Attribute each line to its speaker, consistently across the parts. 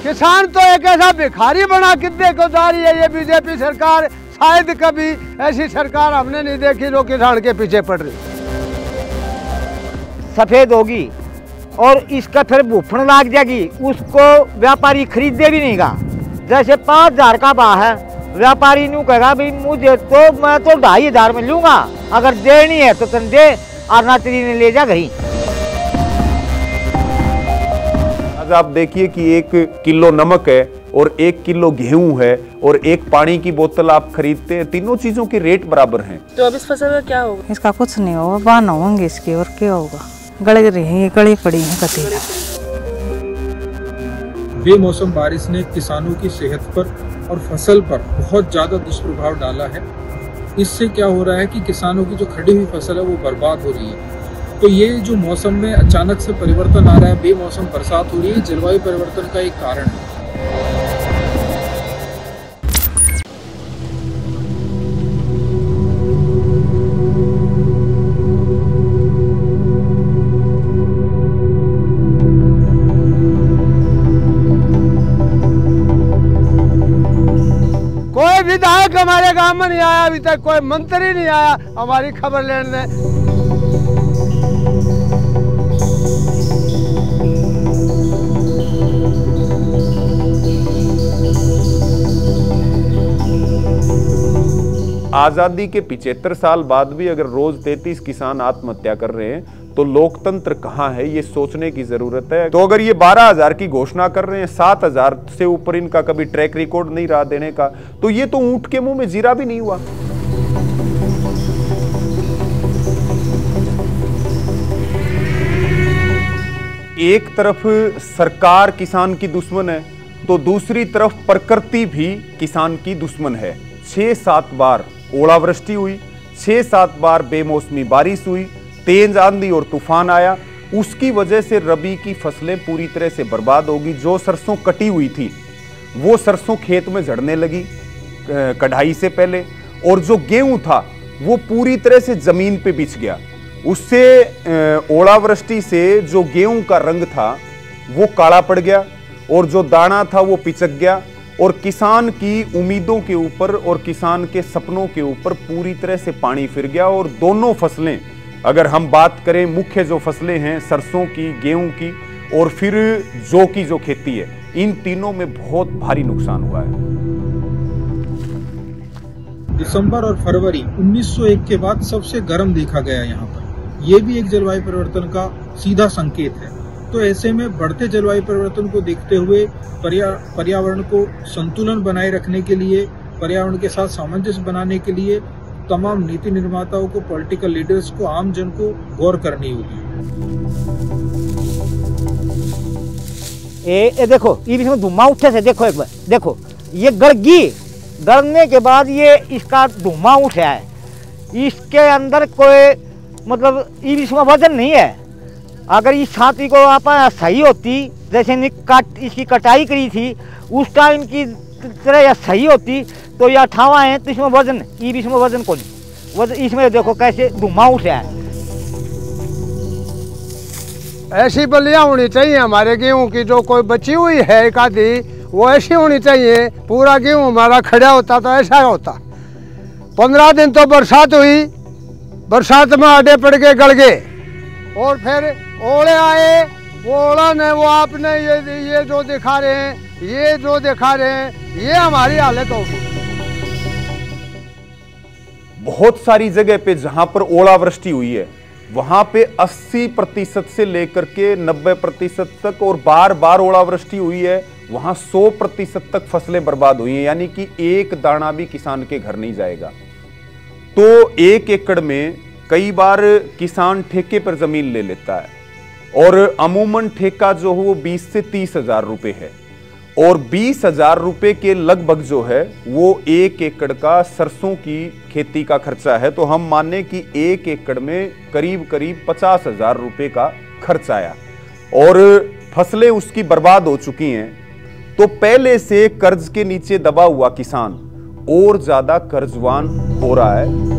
Speaker 1: किसान तो एक ऐसा भिखारी बना कितने को जा रही है ये बीजेपी सरकार। शायद कभी ऐसी सरकार हमने नहीं देखी जो किसान के पीछे पड़ रही।
Speaker 2: सफेद होगी और इसका फिर भूफण लाग जाएगी, उसको व्यापारी खरीदे भी नहीं गा। जैसे 5,000 का भाव है, व्यापारी न्यू कहेगा भाई मुझे तो मैं तो 2,500 में लूंगा, अगर देनी है तो तुम दे और ना तेरी ने ले जा घरी।
Speaker 3: आज आप देखिए कि 1 किलो नमक है और 1 किलो गेहूं है और 1 पानी की बोतल आप खरीदते हैं, तीनों चीजों के रेट बराबर हैं।
Speaker 4: तो अब इस फसल का क्या होगा?
Speaker 5: इसका कुछ नहीं होगा, बहाना होंगे इसके, और क्या होगा। गड़े रही गड़ी पड़ी है कटी।
Speaker 6: बेमौसम बारिश ने किसानों की सेहत पर और फसल पर बहुत ज़्यादा दुष्प्रभाव डाला है। इससे क्या हो रहा है कि किसानों की जो खड़ी हुई फसल है वो बर्बाद हो रही है। तो ये जो मौसम में अचानक से परिवर्तन आ रहा है, बेमौसम बरसात हो रही है, जलवायु परिवर्तन का एक कारण है।
Speaker 1: कोई विधायक हमारे गांव में नहीं आया अभी तक, कोई मंत्री नहीं आया हमारी खबर लेने।
Speaker 3: आजादी के 75 साल बाद भी अगर रोज 33 किसान आत्महत्या कर रहे हैं तो लोकतंत्र कहाँ है, ये सोचने की जरूरत है। तो अगर ये 12,000 की घोषणा कर रहे हैं, 7,000 से ऊपर इनका कभी ट्रैक रिकॉर्ड नहीं रहा देने का, तो ये तो ऊंट के मुंह में जीरा भी नहीं हुआ। एक तरफ सरकार किसान की दुश्मन है तो दूसरी तरफ प्रकृति भी किसान की दुश्मन है। 6-7 बार ओलावृष्टि हुई, 6-7 बार बेमौसमी बारिश हुई, तेज आंधी और तूफान आया, उसकी वजह से रबी की फसलें पूरी तरह से बर्बाद होगी। जो सरसों कटी हुई थी वो सरसों खेत में झड़ने लगी कढ़ाई से पहले, और जो गेहूं था वो पूरी तरह से जमीन पे बिछ गया। उससे ओलावृष्टि से जो गेहूं का रंग था वो काला पड़ गया और जो दाना था वो पिचक गया, और किसान की उम्मीदों के ऊपर और किसान के सपनों के ऊपर पूरी तरह से पानी फिर गया। और दोनों फसलें, अगर हम बात करें मुख्य जो फसलें हैं सरसों की, गेहूं की और फिर जौ की जो खेती है, इन तीनों में बहुत भारी नुकसान हुआ है।
Speaker 6: दिसंबर और फरवरी 1901 के बाद सबसे गर्म देखा गया यहाँ पर। ये भी एक जलवायु परिवर्तन का सीधा संकेत है। तो ऐसे में बढ़ते जलवायु परिवर्तन को देखते हुए पर्यावरण को संतुलन बनाए रखने के लिए, पर्यावरण के साथ सामंजस्य बनाने के लिए तमाम नीति निर्माताओं को, पॉलिटिकल लीडर्स को, आम जन को गौर करनी होगी।
Speaker 2: ये देखो, ये भी धुआं उठे से देखो, एक बार देखो, ये गड़गी गड़ने के बाद ये इसका धुआं उठा है। इसके अंदर कोई मतलब इसमें वजन नहीं है। अगर इस छाती को आप सही होती, जैसे इसकी कटाई करी थी उस टाइम की तरह या सही होती तो यह ठावा है, तो इसमें वजन, इसमें वजन को नहीं, वजन इसमें देखो कैसे धुआं उठा है।
Speaker 1: ऐसी बलियां होनी चाहिए हमारे गेहूं की, जो कोई बची हुई है एक आधी वो ऐसी होनी चाहिए। पूरा गेहूं हमारा खड़ा होता तो ऐसा होता। 15 दिन तो बरसात हुई, बरसात में आडे पड़ गए, गड़ गए, और फिर ओले आए, वो ओला ने वो आपने ये जो दिखा रहे हैं, ये जो दिखा रहे हैं, ये हमारी हालत होगी।
Speaker 3: बहुत सारी जगह पे जहां पर ओलावृष्टि हुई है वहां पे 80% से लेकर के 90% तक, और बार बार ओलावृष्टि हुई है वहां 100% तक फसलें बर्बाद हुई हैं, यानी कि एक दाना भी किसान के घर नहीं जाएगा। तो 1 एकड़ में कई बार किसान ठेके पर जमीन ले लेता है, और अमूमन ठेका जो है वो 20 से 30 हजार रुपए है, और 20,000 रुपए के लगभग जो है वो 1 एकड़ का सरसों की खेती का खर्चा है। तो हम माने कि 1 एकड़ में करीब 50,000 रुपए का खर्च आया और फसलें उसकी बर्बाद हो चुकी हैं। तो पहले से कर्ज के नीचे दबा हुआ किसान और ज्यादा कर्जवान हो रहा है।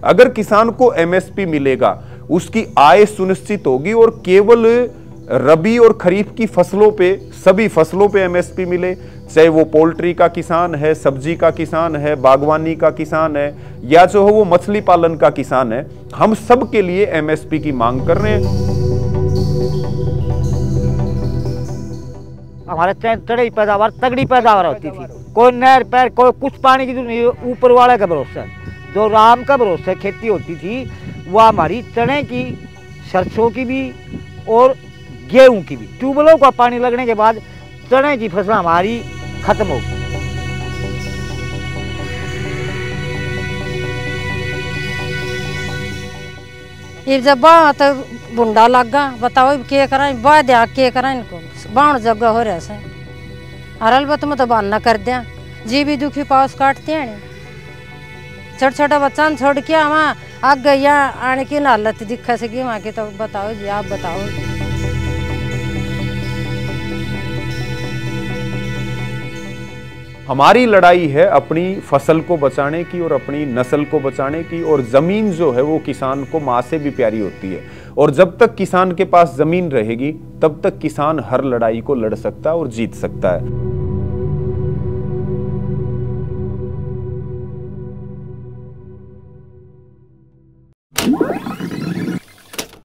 Speaker 3: अगर किसान को एमएसपी मिलेगा, उसकी आय सुनिश्चित होगी और केवल रबी और खरीफ की फसलों पे, सभी फसलों पे एमएसपी मिले, चाहे वो पोल्ट्री का किसान है, सब्जी का किसान है, बागवानी का किसान है, या जो है वो मछली पालन का किसान है, हम सब के लिए एमएसपी की मांग कर रहे हैं।
Speaker 2: हमारे चढ़ी पैदावार तगड़ी पैदावार होती थी, कोई नहर पैर कोई कुछ पानी की नहीं, ऊपर वाले का भरोसा, जो राम का भरोसा खेती होती थी वह हमारी चने की, सरसों की भी और गेहूं की भी। ट्यूबवेलों का पानी लगने के बाद चने की फसल हमारी खत्म हो गई।
Speaker 4: ये जब बाढ़ तो बुंडा लग गया, बताओ क्या करें, बाढ़ दिया क्या करें, इनको बाढ़ जगह हो रहा से अरल बत में तो बांधना कर दिया, जी भी दुखी पास काटते हैं, छोटा छोटा बच्चा छोड़ के वहाँ आग गैया आने की हालत दिखा सकी वहाँ की, तो बताओ जी आप बताओ।
Speaker 3: हमारी लड़ाई है अपनी फसल को बचाने की और अपनी नस्ल को बचाने की, और जमीन जो है वो किसान को मां से भी प्यारी होती है, और जब तक किसान के पास जमीन रहेगी तब तक किसान हर लड़ाई को लड़ सकता है और जीत सकता है।